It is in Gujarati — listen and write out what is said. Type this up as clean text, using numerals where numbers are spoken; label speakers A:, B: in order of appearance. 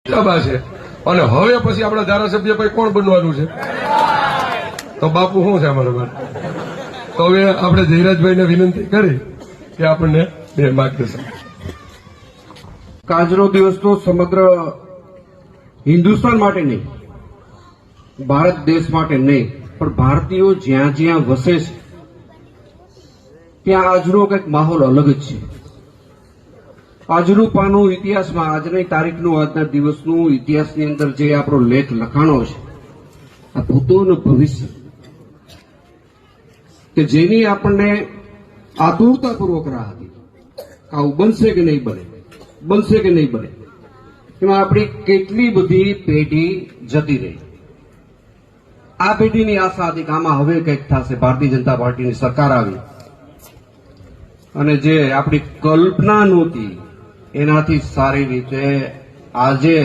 A: સભા છે અને હવે પછી આપણા ધારાસભ્ય પછી કોણ બનવાનું છે? તો બાપુ શું છે અમારા માટે? તો હવે આપણે જયરાજભાઈને વિનંતી કરી કે આપણને બે માર્ગદર્શન.
B: આજનો દિવસ તો સમગ્ર હિન્દુસ્તાન માટે નહીં, ભારત દેશ માટે નહીં, પણ ભારતીયો જ્યાં જ્યાં વસે છે ત્યાં આજનો કંઈક માહોલ અલગ જ છે. આજનું પાનું ઇતિહાસમાં, આજની તારીખનું, આજના દિવસનું ઇતિહાસની અંદર જે આપણો લેખ લખાણો છે, આ ભૂતોનું ભવિષ્ય કે જેની આપણને આતુરતાપૂર્વક રાહ હતી, આવું બનશે કે નહીં બને, બનશે કે નહીં બને. એમાં આપણી કેટલી બધી પેઢી જતી રહી. આ પેઢીની આશા હતી કે આમાં હવે કંઈક થશે, ભારતીય જનતા પાર્ટીની સરકાર આવી અને જે આપણી કલ્પના નહોતી એનાથી સારી રીતે આજે